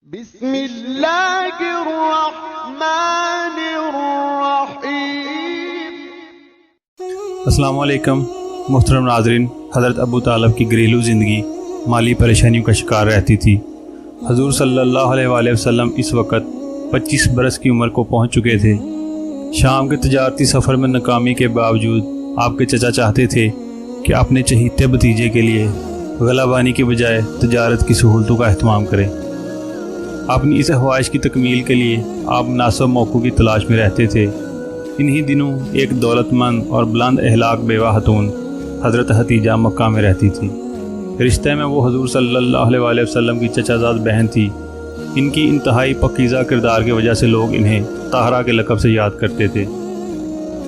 بسم اللہ الرحمن الرحیم۔ السلام علیکم محترم ناظرین، حضرت ابو طالب کی گھریلو زندگی مالی پریشانیوں کا شکار رہتی تھی۔ حضور صلی اللہ علیہ وآلہ وسلم اس وقت 25 برس کی عمر کو پہنچ چکے تھے۔ شام کے تجارتی سفر میں ناکامی کے باوجود آپ کے چچا چاہتے تھے کہ اپنے چہیتے بھتیجے کے لیے غلہ بانی کے بجائے تجارت کی سہولتوں کا اہتمام کریں۔ اپنی اس خواہش کی تکمیل کے لیے آپ مناسب موقعوں کی تلاش میں رہتے تھے۔ انہی دنوں ایک دولت مند اور بلند اخلاق بیوہ خاتون حضرت حدیجہ مکہ میں رہتی تھی۔ رشتے میں وہ حضور صلی اللہ علیہ وآلہ وسلم کی چچا زاد بہن تھی۔ ان کی انتہائی پاکیزہ کردار کی وجہ سے لوگ انہیں طاہرہ کے لقب سے یاد کرتے تھے۔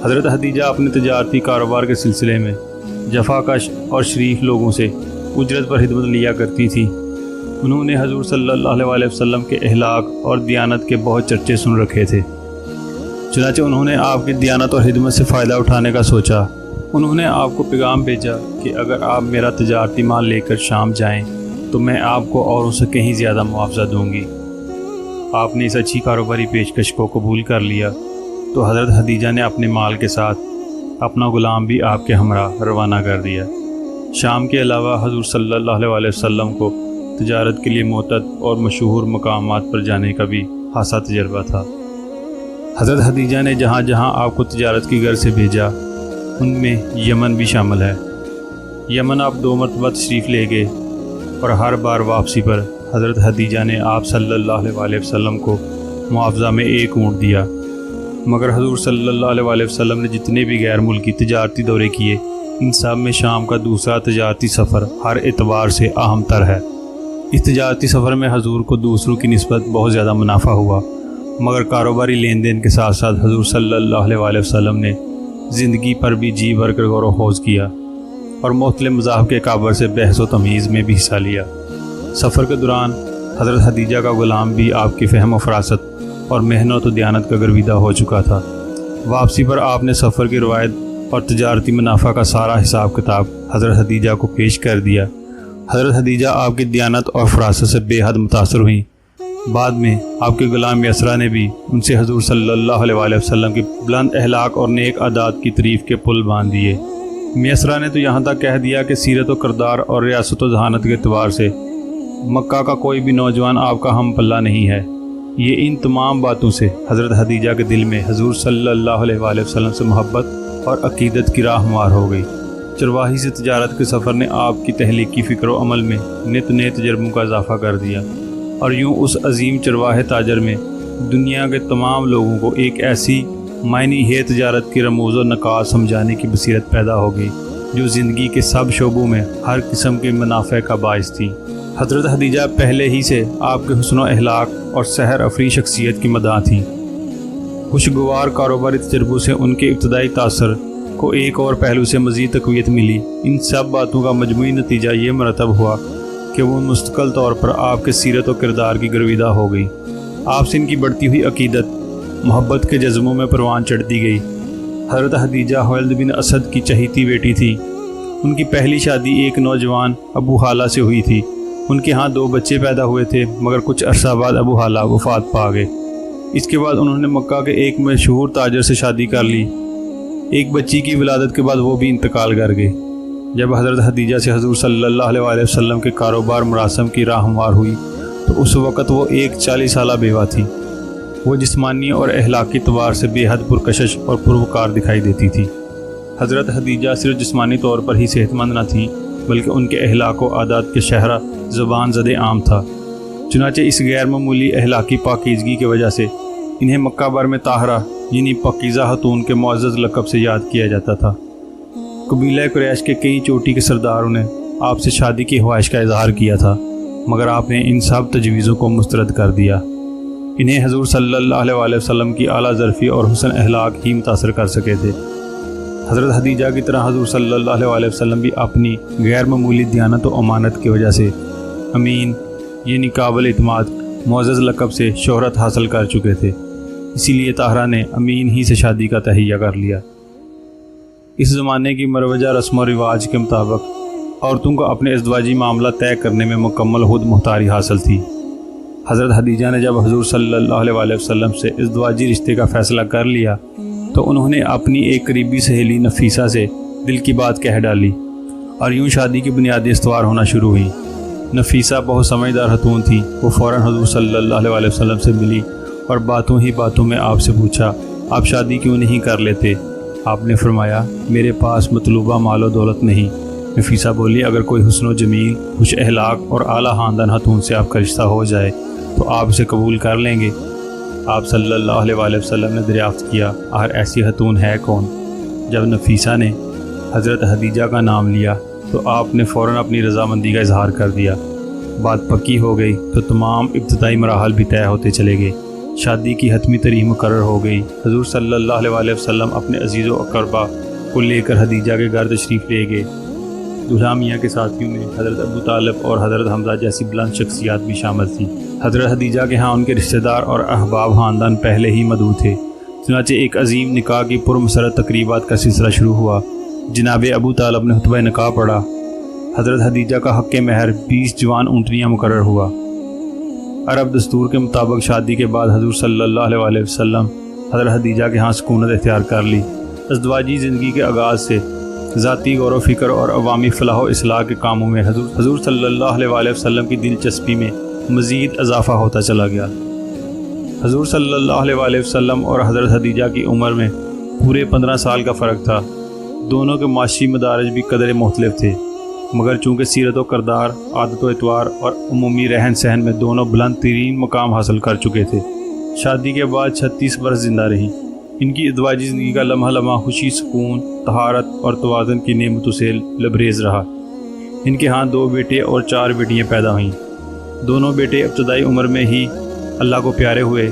حضرت حدیجہ اپنے تجارتی کاروبار کے سلسلے میں جفاکش اور شریف لوگوں سے اجرت پر خدمت لیا کرتی تھی۔ انہوں نے حضور صلی اللہ علیہ وآلہ وسلم کے اخلاق اور دیانت کے بہت چرچے سن رکھے تھے، چنانچہ انہوں نے آپ کی دیانت اور خدمت سے فائدہ اٹھانے کا سوچا۔ انہوں نے آپ کو پیغام بھیجا کہ اگر آپ میرا تجارتی مال لے کر شام جائیں تو میں آپ کو اوروں سے کہیں زیادہ معاوضہ دوں گی۔ آپ نے اس اچھی کاروباری پیشکش کو قبول کر لیا تو حضرت حدیجہ نے اپنے مال کے ساتھ اپنا غلام بھی آپ کے ہمراہ روانہ کر دیا۔ شام کے علاوہ حضور صلی اللہ علیہ وآلہ وسلم کو تجارت کے لیے معتد اور مشہور مقامات پر جانے کا بھی خاصا تجربہ تھا۔ حضرت حدیجہ نے جہاں جہاں آپ کو تجارت کی غرض سے بھیجا ان میں یمن بھی شامل ہے۔ یمن آپ 2 مرتبہ تشریف لے گئے اور ہر بار واپسی پر حضرت حدیجہ نے آپ صلی اللہ علیہ وآلہ وسلم کو معاوضہ میں 1 اونٹ دیا، مگر حضور صلی اللہ علیہ وآلہ وسلم نے جتنے بھی غیر ملکی تجارتی دورے کیے ان سب میں شام کا دوسرا تجارتی سفر ہر اعتبار سے اہم تر ہے۔ اس تجارتی سفر میں حضور کو دوسروں کی نسبت بہت زیادہ منافع ہوا، مگر کاروباری لین دین کے ساتھ ساتھ حضور صلی اللہ علیہ وآلہ وسلم نے زندگی پر بھی جی بھر کر غور و خوض کیا اور مختلف مذاہب کے کعبر سے بحث و تمیز میں بھی حصہ لیا۔ سفر کے دوران حضرت حدیجہ کا غلام بھی آپ کی فہم و فراست اور محنت و دیانت کا گرویدہ ہو چکا تھا۔ واپسی پر آپ نے سفر کی روایت اور تجارتی منافع کا سارا حساب کتاب حضرت حدیجہ کو پیش کر دیا۔ حضرت حدیجہ آپ کی دیانت اور فراست سے بے حد متاثر ہوئیں۔ بعد میں آپ کے غلام یسرا نے بھی ان سے حضور صلی اللہ علیہ وآلہ وسلم کی بلند اخلاق اور نیک عادات کی تعریف کے پل باندھ دیے۔ میسرا نے تو یہاں تک کہہ دیا کہ سیرت و کردار اور ریاست و ذہانت کے اعتبار سے مکہ کا کوئی بھی نوجوان آپ کا ہم پلہ نہیں ہے۔ یہ ان تمام باتوں سے حضرت حدیجہ کے دل میں حضور صلی اللہ علیہ وآلہ وسلم سے محبت اور عقیدت کی راہ ہموار ہو گئی۔ چرواہی سے تجارت کے سفر نے آپ کی تحلیقی فکر و عمل میں نت نئے تجربوں کا اضافہ کر دیا، اور یوں اس عظیم چرواہے تاجر میں دنیا کے تمام لوگوں کو ایک ایسی معنی ہے تجارت کی رموز و نکات سمجھانے کی بصیرت پیدا ہو گئی جو زندگی کے سب شعبوں میں ہر قسم کے منافع کا باعث تھی۔ حضرت حدیجہ پہلے ہی سے آپ کے حسن و اخلاق اور سحر افری شخصیت کی مداح تھیں۔ خوشگوار کاروباری تجربوں سے ان کے ابتدائی تاثر کو ایک اور پہلو سے مزید تقویت ملی۔ ان سب باتوں کا مجموعی نتیجہ یہ مرتب ہوا کہ وہ مستقل طور پر آپ کے سیرت و کردار کی گرویدہ ہو گئی۔ آپ سے ان کی بڑھتی ہوئی عقیدت محبت کے جذبوں میں پروان چڑھتی گئی۔ حضرت حدیجہ خالد بن اسد کی چہیتی بیٹی تھی۔ ان کی پہلی شادی ایک نوجوان ابو حالہ سے ہوئی تھی۔ ان کے ہاں 2 بچے پیدا ہوئے تھے، مگر کچھ عرصہ بعد ابو حالہ وفات پا گئے۔ اس کے بعد انہوں نے مکہ کے ایک مشہور تاجر سے شادی کر لی۔ ایک بچی کی ولادت کے بعد وہ بھی انتقال کر گئے۔ جب حضرت حدیجہ سے حضور صلی اللہ علیہ وآلہ وسلم کے کاروبار مراسم کی راہ ہموار ہوئی تو اس وقت وہ ایک 40 سالہ بیوہ تھی۔ وہ جسمانی اور اخلاقی اعتبار سے بے حد پرکشش اور پروکار دکھائی دیتی تھی۔ حضرت حدیجہ صرف جسمانی طور پر ہی صحت مند نہ تھیں، بلکہ ان کے اخلاق و عادات کے شہرہ زبان زد عام تھا۔ چنانچہ اس غیر معمولی اخلاقی پاکیزگی کی وجہ سے انہیں مکہ بھر میں طاہرہ یعنی پاکیزہ خاتون کے معزز لقب سے یاد کیا جاتا تھا۔ قبیلہ قریش کے کئی چوٹی کے سرداروں نے آپ سے شادی کی خواہش کا اظہار کیا تھا، مگر آپ نے ان سب تجویزوں کو مسترد کر دیا۔ انہیں حضور صلی اللہ علیہ وآلہ وسلم کی اعلیٰ ظرفی اور حسن اخلاق ہی متاثر کر سکے تھے۔ حضرت حدیجہ کی طرح حضور صلی اللہ علیہ وآلہ وسلم بھی اپنی غیر معمولی دیانت و امانت کی وجہ سے امین یعنی قابل اعتماد معزز لقب سے شہرت حاصل کر چکے تھے۔ اسی لیے طاہرہ نے امین ہی سے شادی کا تہیہ کر لیا۔ اس زمانے کی مروجہ رسم و رواج کے مطابق عورتوں کو اپنے ازدواجی معاملہ طے کرنے میں مکمل خود مختاری حاصل تھی۔ حضرت خدیجہ نے جب حضور صلی اللہ علیہ وسلم سے ازدواجی رشتے کا فیصلہ کر لیا تو انہوں نے اپنی ایک قریبی سہیلی نفیسہ سے دل کی بات کہہ ڈالی اور یوں شادی کی بنیادیں استوار ہونا شروع ہوئیں۔ نفیسہ بہت سمجھدار خاتون تھی۔ وہ فوراً حضور صلی اللہ علیہ وسلم سے ملی اور باتوں ہی باتوں میں آپ سے پوچھا، آپ شادی کیوں نہیں کر لیتے؟ آپ نے فرمایا، میرے پاس مطلوبہ مال و دولت نہیں۔ نفیسہ بولی، اگر کوئی حسن و جمیل، خوش اخلاق اور اعلیٰ خاندان خاتون سے آپ کا رشتہ ہو جائے تو آپ اسے قبول کر لیں گے؟ آپ صلی اللہ علیہ وسلم نے دریافت کیا، آخر ایسی خاتون ہے کون؟ جب نفیسہ نے حضرت خدیجہ کا نام لیا تو آپ نے فوراً اپنی رضامندی کا اظہار کر دیا۔ بات پکی ہو گئی تو تمام ابتدائی مراحل بھی طے ہوتے چلے گئے۔ شادی کی حتمی تاریخ مقرر ہو گئی۔ حضور صلی اللہ علیہ وسلم اپنے عزیز و اقربا کو لے کر خدیجہ کے گھر تشریف لے گئے۔ دولہا میاں کے ساتھیوں میں حضرت ابو طالب اور حضرت حمزہ جیسی بلند شخصیات بھی شامل تھیں۔ حضرت خدیجہ کے ہاں ان کے رشتہ دار اور احباب خاندان پہلے ہی مدعو تھے۔ چنانچہ ایک عظیم نکاح کی پرمسرت تقریبات کا سلسلہ شروع ہوا۔ جناب ابو طالب نے خطبہ نکاح پڑھا۔ حضرت خدیجہ کا حق مہر 20 جوان اونٹنیاں مقرر ہوا۔ عرب دستور کے مطابق شادی کے بعد حضور صلی اللہ علیہ وسلم حضرت خدیجہ کے ہاں سکونت اختیار کر لی۔ ازدواجی زندگی کے آغاز سے ذاتی غور و فکر اور عوامی فلاح و اصلاح کے کاموں میں حضور صلی اللہ علیہ وسلم کی دلچسپی میں مزید اضافہ ہوتا چلا گیا۔ حضور صلی اللہ علیہ وسلم اور حضرت خدیجہ کی عمر میں پورے 15 سال کا فرق تھا۔ دونوں کے معاشی مدارج بھی قدر مختلف تھے، مگر چونکہ سیرت و کردار، عادت و اطوار اور عمومی رہن سہن میں دونوں بلند ترین مقام حاصل کر چکے تھے۔ شادی کے بعد 36 برس زندہ رہی۔ ان کی ازدواجی زندگی کا لمحہ لمحہ خوشی، سکون، طہارت اور توازن کی نعمتوں سے لبریز رہا۔ ان کے ہاں 2 بیٹے اور 4 بیٹیاں پیدا ہوئیں۔ دونوں بیٹے ابتدائی عمر میں ہی اللہ کو پیارے ہوئے۔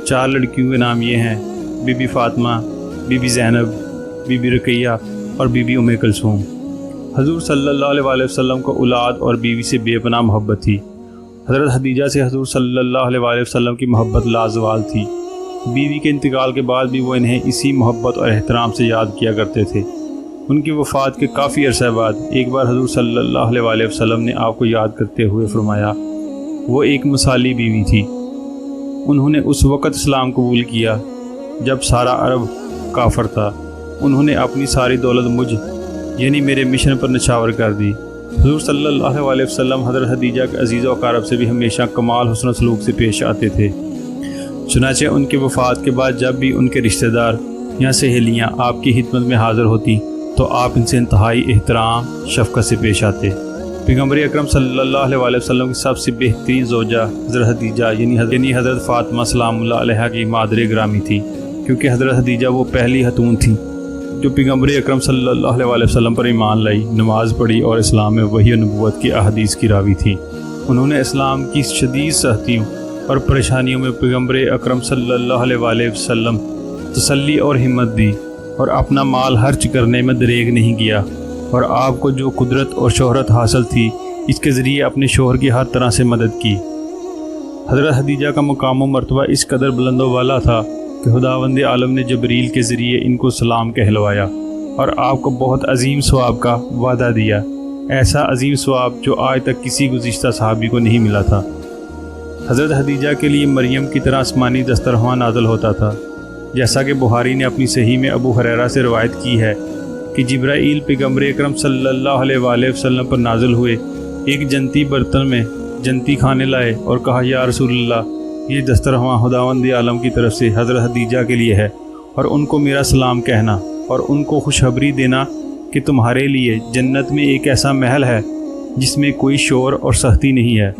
4 لڑکیوں کے نام یہ ہیں: Bibi Fatima, Bibi Zainab, Bibi Ruqayya اور بی بی ام کلثوم۔ حضور صلی اللہ علیہ وسلم کو اولاد اور بیوی سے بے پناہ محبت تھی۔ حضرت خدیجہ سے حضور صلی اللہ علیہ وسلم کی محبت لازوال تھی۔ بیوی کے انتقال کے بعد بھی وہ انہیں اسی محبت اور احترام سے یاد کیا کرتے تھے۔ ان کی وفات کے کافی عرصہ بعد ایک بار حضور صلی اللہ علیہ وسلم نے آپ کو یاد کرتے ہوئے فرمایا، وہ ایک مثالی بیوی تھی۔ انہوں نے اس وقت اسلام قبول کیا جب سارا عرب کافر تھا۔ انہوں نے اپنی ساری دولت مجھ یعنی میرے مشن پر نچھاور کر دی۔ حضور صلی اللہ علیہ وسلم حضرت خدیجہ کے عزیز و اقارب سے بھی ہمیشہ کمال حسن و سلوک سے پیش آتے تھے۔ چنانچہ ان کے وفات کے بعد جب بھی ان کے رشتہ دار یا سہیلیاں آپ کی خدمت میں حاضر ہوتی تو آپ ان سے انتہائی احترام، شفقت سے پیش آتے۔ پیغمبر اکرم صلی اللہ علیہ وسلم کی سب سے بہترین زوجہ حضرت خدیجہ یعنی حضرت فاطمہ سلام اللہ علیہ کی مادر گرامی تھی، کیونکہ حضرت خدیجہ وہ پہلی خاتون تھی جو پیغمبر اکرم صلی اللہ علیہ وسلم پر ایمان لائی، نماز پڑھی اور اسلام میں وحی و نبوت کی احادیث کی راوی تھی۔ انہوں نے اسلام کی شدید سختیوں اور پریشانیوں میں پیغمبر اکرم صلی اللہ علیہ وسلم تسلی اور ہمت دی اور اپنا مال خرچ کرنے میں دریغ نہیں کیا، اور آپ کو جو قدرت اور شہرت حاصل تھی اس کے ذریعے اپنے شوہر کی ہر طرح سے مدد کی۔ حضرت خدیجہ کا مقام و مرتبہ اس قدر بلند و بالا تھا کہ خداوند عالم نے جبریل کے ذریعے ان کو سلام کہلوایا اور آپ کو بہت عظیم ثواب کا وعدہ دیا، ایسا عظیم ثواب جو آج تک کسی گزشتہ صحابی کو نہیں ملا تھا۔ حضرت خدیجہ کے لیے مریم کی طرح آسمانی دسترخواں نازل ہوتا تھا، جیسا کہ بخاری نے اپنی صحیح میں ابو ہریرہ سے روایت کی ہے کہ جبرائیل پیغمبر اکرم صلی اللہ علیہ وسلم پر نازل ہوئے، ایک جنتی برتن میں جنتی کھانے لائے اور کہا، یا رسول اللہ، یہ دسترخواں خداوند عالم کی طرف سے حضرت خدیجہ کے لیے ہے، اور ان کو میرا سلام کہنا اور ان کو خوشخبری دینا کہ تمہارے لیے جنت میں ایک ایسا محل ہے جس میں کوئی شور اور سختی نہیں ہے۔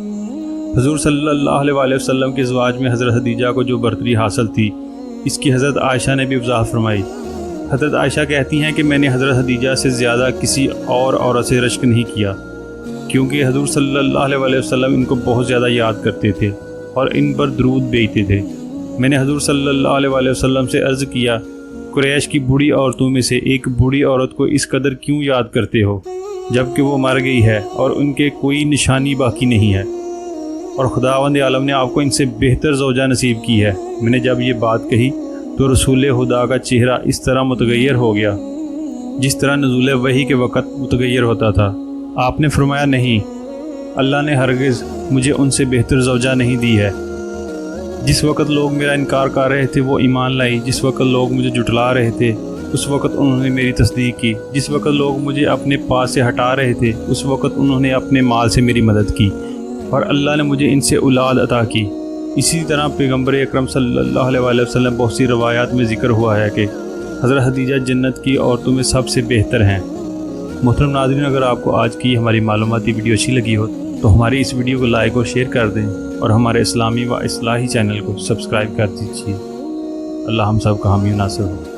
حضور صلی اللہ علیہ وسلم کے ازواج میں حضرت خدیجہ کو جو برتری حاصل تھی اس کی حضرت عائشہ نے بھی وضاحت فرمائی۔ حضرت عائشہ کہتی ہیں کہ میں نے حضرت خدیجہ سے زیادہ کسی اور عورت سے رشک نہیں کیا، کیونکہ حضور صلی اللہ علیہ وسلم ان کو بہت زیادہ یاد کرتے تھے اور ان پر درود بھیجتے تھے۔ میں نے حضور صلی اللہ علیہ وسلم سے عرض کیا، قریش کی بوڑھی عورتوں میں سے ایک بوڑھی عورت کو اس قدر کیوں یاد کرتے ہو جبکہ وہ مر گئی ہے اور ان کے کوئی نشانی باقی نہیں ہے، اور خداوند عالم نے آپ کو ان سے بہتر زوجہ نصیب کی ہے۔ میں نے جب یہ بات کہی تو رسول خدا کا چہرہ اس طرح متغیر ہو گیا جس طرح نزول وحی کے وقت متغیر ہوتا تھا۔ آپ نے فرمایا، نہیں، اللہ نے ہرگز مجھے ان سے بہتر زوجہ نہیں دی ہے۔ جس وقت لوگ میرا انکار کر رہے تھے وہ ایمان لائی، جس وقت لوگ مجھے جھٹلا رہے تھے اس وقت انہوں نے میری تصدیق کی، جس وقت لوگ مجھے اپنے پاس سے ہٹا رہے تھے اس وقت انہوں نے اپنے مال سے میری مدد کی، اور اللہ نے مجھے ان سے اولاد عطا کی۔ اسی طرح پیغمبر اکرم صلی اللہ علیہ وآلہ وسلم بہت سی روایات میں ذکر ہوا ہے کہ حضرت خدیجہ جنت کی عورتوں میں سب سے بہتر ہیں۔ محترم ناظرین، اگر آپ کو آج کی ہماری معلوماتی ویڈیو اچھی لگی ہو تو ہماری اس ویڈیو کو لائک اور شیئر کر دیں، اور ہمارے اسلامی و اصلاحی چینل کو سبسکرائب کر دیجیے۔ اللہ ہم سب کا حامی و ناصر ہو۔